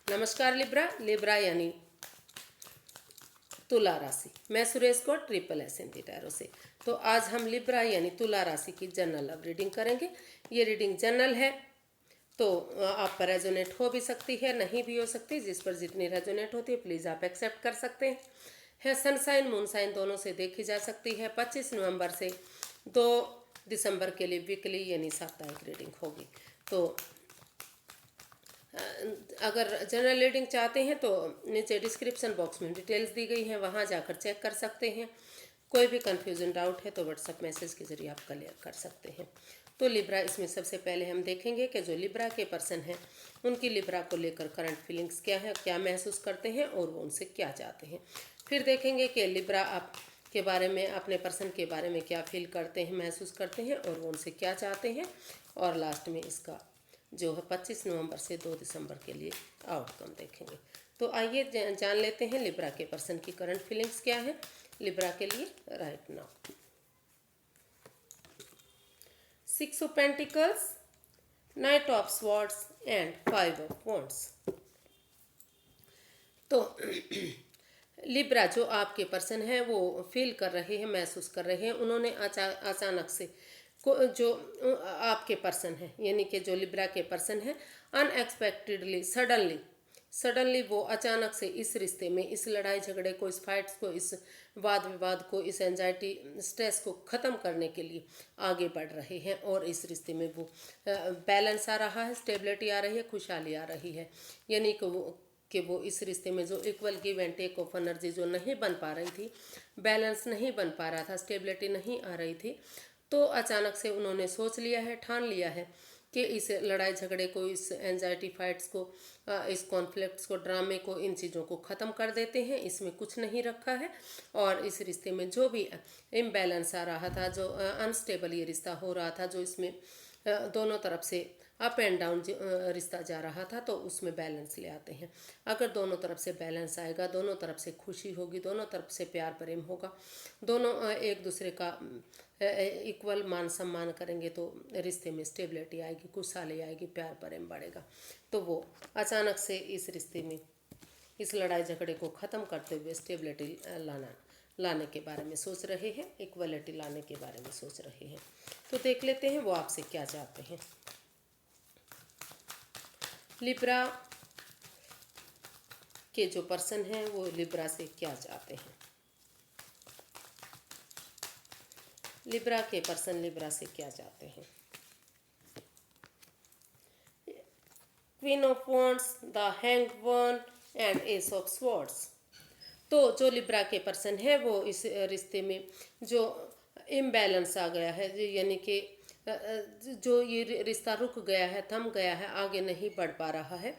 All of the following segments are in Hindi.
नमस्कार लिब्रा। लिब्रा यानी तुला राशि। मैं सुरेश को SSS हिंदी टैरो से। तो आज हम लिब्रा यानी तुला राशि की जनरल लव रीडिंग करेंगे। ये रीडिंग जनरल है, तो आप पर रेजोनेट हो भी सकती है, नहीं भी हो सकती। जिस पर जितनी रेजोनेट होती है प्लीज़ आप एक्सेप्ट कर सकते हैं। सनसाइन मूनसाइन दोनों से देखी जा सकती है। 25 नवंबर से 2 दिसंबर के लिए वीकली यानी साप्ताहिक रीडिंग होगी। तो अगर जनरल रीडिंग चाहते हैं तो नीचे डिस्क्रिप्शन बॉक्स में डिटेल्स दी गई हैं, वहाँ जाकर चेक कर सकते हैं। कोई भी कन्फ्यूजन डाउट है तो व्हाट्सएप मैसेज के जरिए आप क्लियर कर सकते हैं। तो लिब्रा, इसमें सबसे पहले हम देखेंगे कि जो लिब्रा के पर्सन हैं उनकी लिब्रा को लेकर करंट फीलिंग्स क्या है, क्या महसूस करते हैं और वो उनसे क्या चाहते हैं। फिर देखेंगे कि लिब्रा आप के बारे में, अपने पर्सन के बारे में क्या फील करते हैं, महसूस करते हैं और वो उनसे क्या चाहते हैं। और लास्ट में इसका जो है 25 नवंबर से 2 दिसंबर के लिए आउटकम देखेंगे। तो आइए जान लेते हैं लिब्रा के पर्सन की करंट फीलिंग्स क्या है लिब्रा के लिए right now. 6 of pentacles, night of swords and 5 of wands. तो लिब्रा जो आपके पर्सन है वो फील कर रहे हैं, महसूस कर रहे हैं। उन्होंने अचानक से जो आपके पर्सन है यानी कि जो लिब्रा के पर्सन है, अनएक्सपेक्टेडली सडनली वो अचानक से इस रिश्ते में, इस लड़ाई झगड़े को, इस फाइट्स को, इस वाद विवाद को, इस एंजाइटी स्ट्रेस को ख़त्म करने के लिए आगे बढ़ रहे हैं। और इस रिश्ते में वो बैलेंस आ रहा है, स्टेबिलिटी आ रही है, खुशहाली आ रही है। यानी कि वो इस रिश्ते में जो equal give and take of energy जो नहीं बन पा रही थी, बैलेंस नहीं बन पा रहा था, स्टेबिलिटी नहीं आ रही थी, तो अचानक से उन्होंने सोच लिया है, ठान लिया है कि इस लड़ाई झगड़े को, इस एंजाइटी फाइट्स को, इस कॉन्फ्लिक्ट्स को, ड्रामे को, इन चीज़ों को ख़त्म कर देते हैं। इसमें कुछ नहीं रखा है। और इस रिश्ते में जो भी इम्बैलेंस आ रहा था, जो अनस्टेबल ये रिश्ता हो रहा था, जो इसमें दोनों तरफ से अप एंड डाउन रिश्ता जा रहा था, तो उसमें बैलेंस ले आते हैं। अगर दोनों तरफ से बैलेंस आएगा, दोनों तरफ से खुशी होगी, दोनों तरफ से प्यार प्रेम होगा, दोनों एक दूसरे का इक्वल मान सम्मान करेंगे, तो रिश्ते में स्टेबिलिटी आएगी, खुशहाली आएगी, प्यार प्रेम बढ़ेगा। तो वो अचानक से इस रिश्ते में, इस लड़ाई झगड़े को ख़त्म करते हुए स्टेबिलिटी लाने के बारे में सोच रहे हैं, इक्वलिटी लाने के बारे में सोच रहे हैं। तो देख लेते हैं वो आपसे क्या चाहते हैं। लिब्रा के जो पर्सन हैं वो लिब्रा से क्या चाहते हैं। लिब्रा के पर्सन लिब्रा से क्या चाहते हैं। Queen of wands, the hanged one and S of swords. तो जो लिब्रा के पर्सन है वो इस रिश्ते में जो इम्बैलेंस आ गया है, यानी कि जो ये रिश्ता रुक गया है, थम गया है, आगे नहीं बढ़ पा रहा है,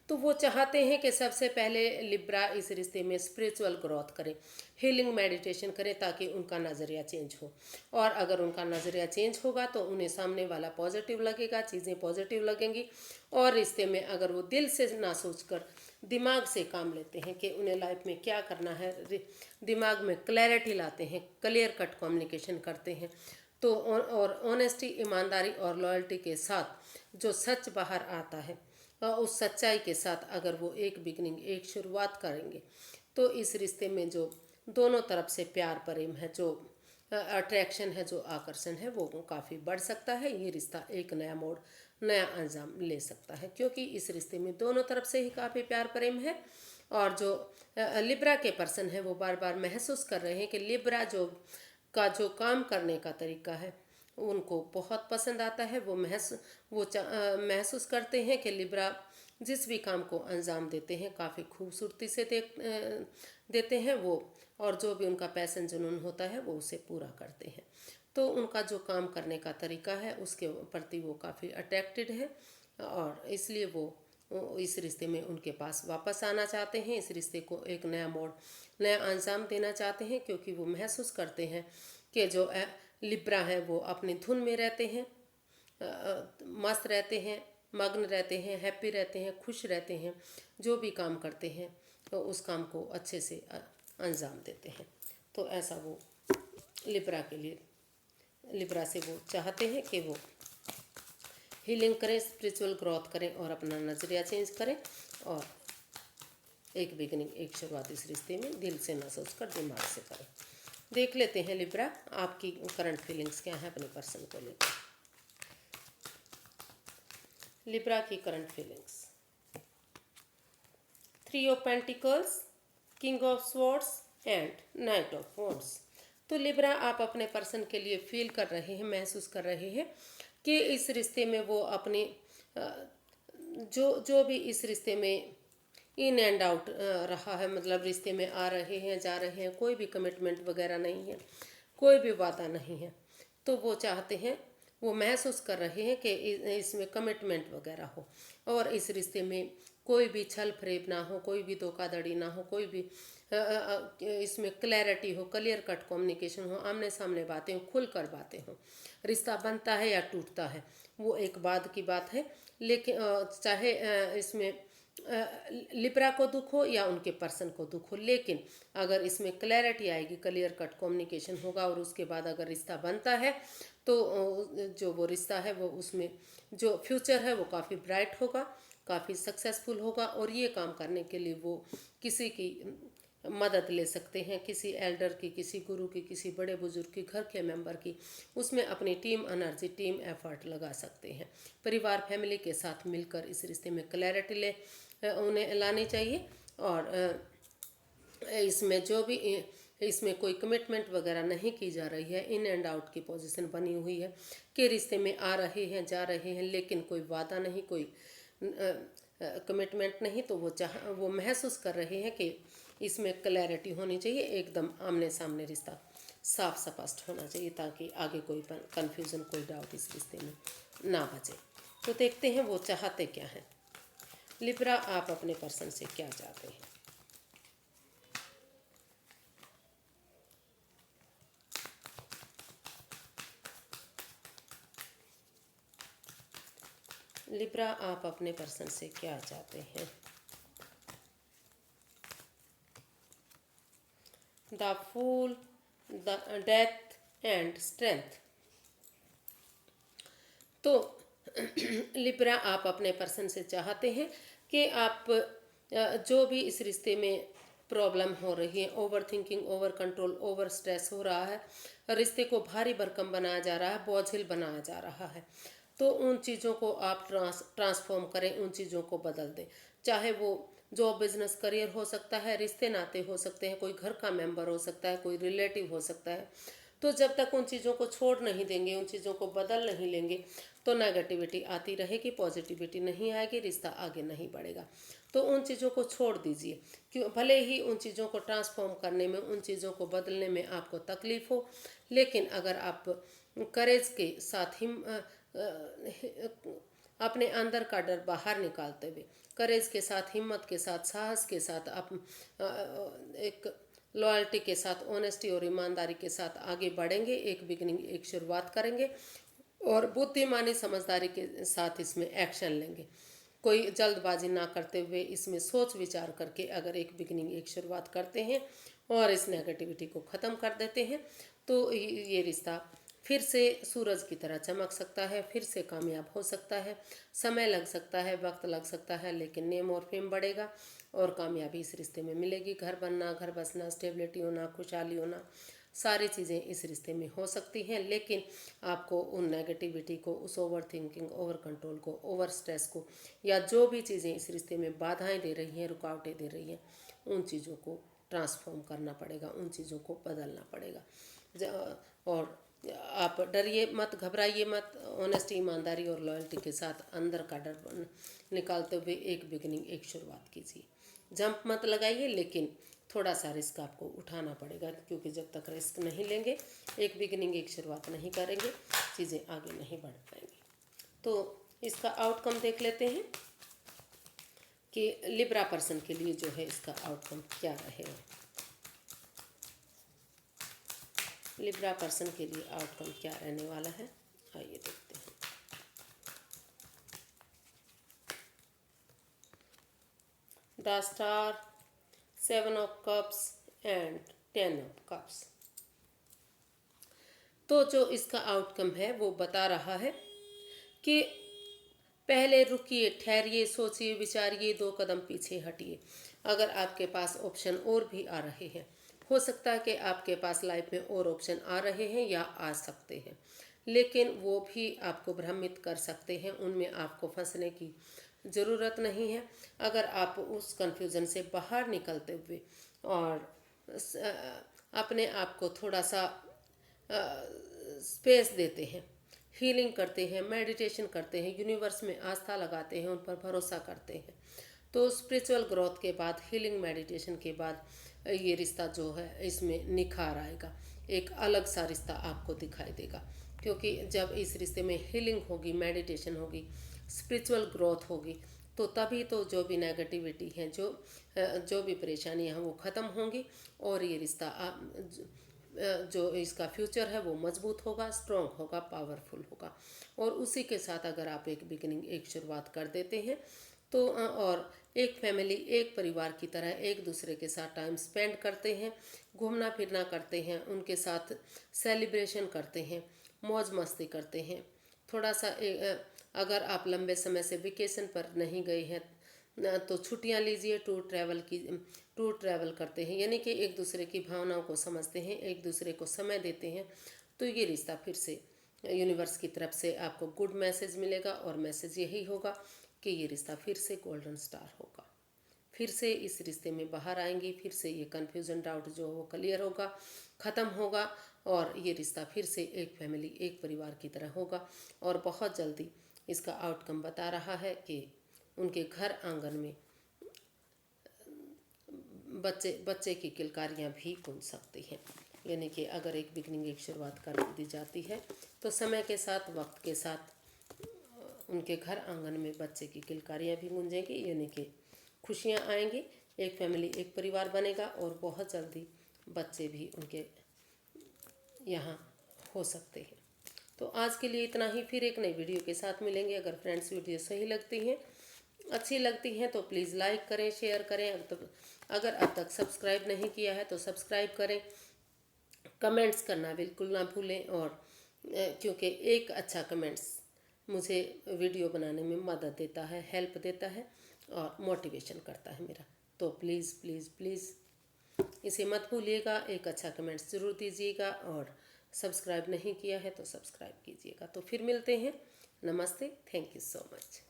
तो वो चाहते हैं कि सबसे पहले लिब्रा इस रिश्ते में स्पिरिचुअल ग्रोथ करें, हीलिंग मेडिटेशन करें, ताकि उनका नज़रिया चेंज हो। और अगर उनका नज़रिया चेंज होगा तो उन्हें सामने वाला पॉजिटिव लगेगा, चीज़ें पॉजिटिव लगेंगी। और रिश्ते में अगर वो दिल से ना सोचकर दिमाग से काम लेते हैं कि उन्हें लाइफ में क्या करना है, दिमाग में क्लैरिटी लाते हैं, क्लियर कट कम्युनिकेशन करते हैं, तो और ऑनेस्टी, ईमानदारी और लॉयल्टी के साथ जो सच बाहर आता है, उस सच्चाई के साथ अगर वो एक बिगनिंग, एक शुरुआत करेंगे, तो इस रिश्ते में जो दोनों तरफ से प्यार प्रेम है, जो अट्रैक्शन है, जो आकर्षण है, वो काफ़ी बढ़ सकता है। ये रिश्ता एक नया मोड़, नया अंजाम ले सकता है, क्योंकि इस रिश्ते में दोनों तरफ से ही काफ़ी प्यार प्रेम है। और जो लिब्रा के पर्सन है वो बार बार महसूस कर रहे हैं कि लिब्रा जो काम करने का तरीका है उनको बहुत पसंद आता है। वो महसूस करते हैं कि लिब्रा जिस भी काम को अंजाम देते हैं काफ़ी खूबसूरती से देते हैं वो, और जो भी उनका पैशन जुनून होता है वो उसे पूरा करते हैं। तो उनका जो काम करने का तरीका है उसके प्रति वो काफ़ी अट्रैक्टेड है, और इसलिए वो इस रिश्ते में उनके पास वापस आना चाहते हैं। इस रिश्ते को एक नया मोड़, नया अंजाम देना चाहते हैं, क्योंकि वो महसूस करते हैं कि जो लिब्रा है वो अपनी धुन में रहते हैं, मस्त रहते हैं, मग्न रहते हैं, हैप्पी रहते हैं, खुश रहते हैं। जो भी काम करते हैं तो उस काम को अच्छे से अंजाम देते हैं। तो ऐसा वो लिब्रा के लिए, लिब्रा से वो चाहते हैं कि वो हीलिंग करें, स्पिरिचुअल ग्रोथ करें और अपना नज़रिया चेंज करें और एक बिगिनिंग, एक शुरुआत इस रिश्ते में दिल से ना सोच कर दिमाग से करें। देख लेते हैं लिब्रा, आपकी करंट फीलिंग्स क्या है अपने पर्सन को लेकर। लिब्रा की current feelings, 3 of pentacles, king of swords and night of wands. तो लिब्रा, आप अपने पर्सन के लिए फील कर रहे हैं, महसूस कर रहे हैं कि इस रिश्ते में वो अपनी जो भी इस रिश्ते में इन एंड आउट रहा है, मतलब रिश्ते में आ रहे हैं जा रहे हैं, कोई भी कमिटमेंट वगैरह नहीं है, कोई भी वादा नहीं है, तो वो चाहते हैं, वो महसूस कर रहे हैं कि इसमें कमिटमेंट वगैरह हो और इस रिश्ते में कोई भी छल फरेब ना हो, कोई भी धोखाधड़ी ना हो, कोई भी इसमें क्लैरिटी हो, क्लियर कट कम्युनिकेशन हो, आमने सामने बातें हो, खुल कर बातें हो। रिश्ता बनता है या टूटता है वो एक बाद की बात है, लेकिन चाहे इसमें लिब्रा को दुख हो या उनके पर्सन को दुख हो, लेकिन अगर इसमें क्लैरिटी आएगी, क्लियर कट कम्युनिकेशन होगा और उसके बाद अगर रिश्ता बनता है तो जो वो रिश्ता है वो उसमें जो फ्यूचर है वो काफ़ी ब्राइट होगा, काफ़ी सक्सेसफुल होगा। और ये काम करने के लिए वो किसी की मदद ले सकते हैं, किसी एल्डर की, किसी गुरु की, किसी बड़े बुजुर्ग की, घर के मेंबर की, उसमें अपनी टीम एनर्जी, टीम एफर्ट लगा सकते हैं। परिवार फैमिली के साथ मिलकर इस रिश्ते में क्लैरिटी उन्हें लानी चाहिए। और इसमें जो भी इसमें कोई कमिटमेंट वगैरह नहीं की जा रही है, इन एंड आउट की पोजीशन बनी हुई है कि रिश्ते में आ रहे हैं जा रहे हैं, लेकिन कोई वादा नहीं, कोई कमिटमेंट नहीं, तो वो महसूस कर रहे हैं कि इसमें क्लैरिटी होनी चाहिए, एकदम आमने सामने रिश्ता साफ स्पष्ट होना चाहिए ताकि आगे कोई कन्फ्यूज़न, कोई डाउट इस रिश्ते में ना बचे। तो देखते हैं वो चाहते क्या हैं। लिब्रा, आप अपने पर्सन से क्या चाहते हैं? लिब्रा, आप अपने पर्सन से क्या चाहते हैं? The fool, the death and strength. तो लिब्रा, आप अपने पर्सन से चाहते हैं कि आप जो भी इस रिश्ते में प्रॉब्लम हो रही है, over thinking, over control, over stress हो रहा है, रिश्ते को भारी भरकम बनाया जा रहा है, बोझिल बनाया जा रहा है, तो उन चीज़ों को आप ट्रांसफॉर्म करें, उन चीज़ों को बदल दें। चाहे वो जॉब, बिजनेस, करियर हो सकता है, रिश्ते नाते हो सकते हैं, कोई घर का मेंबर हो सकता है, कोई रिलेटिव हो सकता है। तो जब तक उन चीज़ों को छोड़ नहीं देंगे, उन चीज़ों को बदल नहीं लेंगे, तो नेगेटिविटी आती रहेगी, पॉजिटिविटी नहीं आएगी, रिश्ता आगे नहीं बढ़ेगा। तो उन चीज़ों को छोड़ दीजिए, क्यों भले ही उन चीज़ों को ट्रांसफॉर्म करने में, उन चीज़ों को बदलने में आपको तकलीफ हो, लेकिन अगर आप करेज के साथ अपने अंदर का डर बाहर निकालते हुए, करेज के साथ, हिम्मत के साथ, साहस के साथ, आप एक लॉयल्टी के साथ, ऑनेस्टी और ईमानदारी के साथ आगे बढ़ेंगे, एक बिगनिंग, एक शुरुआत करेंगे और बुद्धिमानी, समझदारी के साथ इसमें एक्शन लेंगे, कोई जल्दबाजी ना करते हुए इसमें सोच विचार करके अगर एक बिगनिंग, एक शुरुआत करते हैं और इस नेगेटिविटी को ख़त्म कर देते हैं, तो ये रिश्ता फिर से सूरज की तरह चमक सकता है, फिर से कामयाब हो सकता है। समय लग सकता है, वक्त लग सकता है, लेकिन नेम और फेम बढ़ेगा और कामयाबी इस रिश्ते में मिलेगी। घर बनना, घर बसना, स्टेबिलिटी होना, खुशहाली होना, सारी चीज़ें इस रिश्ते में हो सकती हैं, लेकिन आपको उन नेगेटिविटी को, उस ओवर थिंकिंग, ओवर कंट्रोल को, ओवर स्ट्रेस को, या जो भी चीज़ें इस रिश्ते में बाधाएं दे रही हैं, रुकावटें दे रही हैं, उन चीज़ों को ट्रांसफॉर्म करना पड़ेगा, उन चीज़ों को बदलना पड़ेगा। और आप डरिए मत, घबराइए मत, ऑनेस्टी, ईमानदारी और लॉयल्टी के साथ अंदर का डर निकालते हुए एक बिगनिंग, एक शुरुआत कीजिए। जंप मत लगाइए, लेकिन थोड़ा सा रिस्क आपको उठाना पड़ेगा, क्योंकि जब तक रिस्क नहीं लेंगे, एक बिगनिंग, एक शुरुआत नहीं करेंगे, चीज़ें आगे नहीं बढ़ पाएंगी। तो इसका आउटकम देख लेते हैं कि लिब्रा पर्सन के लिए जो है इसका आउटकम क्या रहेगा। लिब्रा पर्सन के लिए आउटकम क्या रहने वाला है, आइए देखते हैं। The star, 7 of cups and 10 of cups. तो जो इसका आउटकम है वो बता रहा है कि पहले रुकिए, ठहरिए, सोचिए, विचारिए, 2 कदम पीछे हटिए। अगर आपके पास ऑप्शन और भी आ रहे हैं, हो सकता है कि आपके पास लाइफ में और ऑप्शन आ रहे हैं या आ सकते हैं, लेकिन वो भी आपको भ्रमित कर सकते हैं। उनमें आपको फंसने की ज़रूरत नहीं है। अगर आप उस कन्फ्यूज़न से बाहर निकलते हुए और अपने आप को थोड़ा सा स्पेस देते हैं, हीलिंग करते हैं, मेडिटेशन करते हैं, यूनिवर्स में आस्था लगाते हैं, उन पर भरोसा करते हैं, तो स्पिरिचुअल ग्रोथ के बाद, हीलिंग मेडिटेशन के बाद ये रिश्ता जो है इसमें निखार आएगा। एक अलग सा रिश्ता आपको दिखाई देगा, क्योंकि जब इस रिश्ते में हीलिंग होगी, मेडिटेशन होगी, स्पिरिचुअल ग्रोथ होगी, तो तभी तो जो भी नेगेटिविटी है, जो भी परेशानियां हैं वो ख़त्म होंगी और ये रिश्ता जो इसका फ्यूचर है वो मजबूत होगा, स्ट्रॉन्ग होगा, पावरफुल होगा। और उसी के साथ अगर आप एक बिगिनिंग, एक शुरुआत कर देते हैं तो और एक फैमिली, एक परिवार की तरह एक दूसरे के साथ टाइम स्पेंड करते हैं, घूमना फिरना करते हैं, उनके साथ सेलिब्रेशन करते हैं, मौज मस्ती करते हैं, थोड़ा सा अगर आप लंबे समय से वेकेशन पर नहीं गए हैं तो छुट्टियां लीजिए, टूर ट्रैवल करते हैं, यानी कि एक दूसरे की भावनाओं को समझते हैं, एक दूसरे को समय देते हैं, तो ये रिश्ता फिर से यूनिवर्स की तरफ से आपको गुड मैसेज मिलेगा। और मैसेज यही होगा कि ये रिश्ता फिर से गोल्डन स्टार होगा, फिर से इस रिश्ते में बाहर आएंगी, फिर से ये कन्फ्यूजन, डाउट जो वो क्लियर होगा, ख़त्म होगा और ये रिश्ता फिर से एक फैमिली, एक परिवार की तरह होगा। और बहुत जल्दी इसका आउटकम बता रहा है कि उनके घर आंगन में बच्चे की किलकारियाँ भी गूंज सकती हैं। यानी कि अगर एक बिगनिंग, एक शुरुआत कर दी जाती है तो समय के साथ, वक्त के साथ उनके घर आंगन में बच्चे की किलकारियाँ भी गूंजेंगी, यानी कि खुशियाँ आएंगी, एक फैमिली, एक परिवार बनेगा और बहुत जल्दी बच्चे भी उनके यहाँ हो सकते हैं। तो आज के लिए इतना ही, फिर एक नई वीडियो के साथ मिलेंगे। अगर फ्रेंड्स वीडियो सही लगती हैं, अच्छी लगती हैं तो प्लीज़ लाइक करें, शेयर करें। अगर अब तक सब्सक्राइब नहीं किया है तो सब्सक्राइब करें, कमेंट्स करना बिल्कुल ना भूलें। और क्योंकि एक अच्छा कमेंट्स मुझे वीडियो बनाने में मदद देता है, हेल्प देता है और मोटिवेशन करता है मेरा। तो प्लीज़ प्लीज़ प्लीज़ इसे मत भूलिएगा, एक अच्छा कमेंट्स ज़रूर दीजिएगा और सब्सक्राइब नहीं किया है तो सब्सक्राइब कीजिएगा। तो फिर मिलते हैं। नमस्ते, थैंक यू सो मच।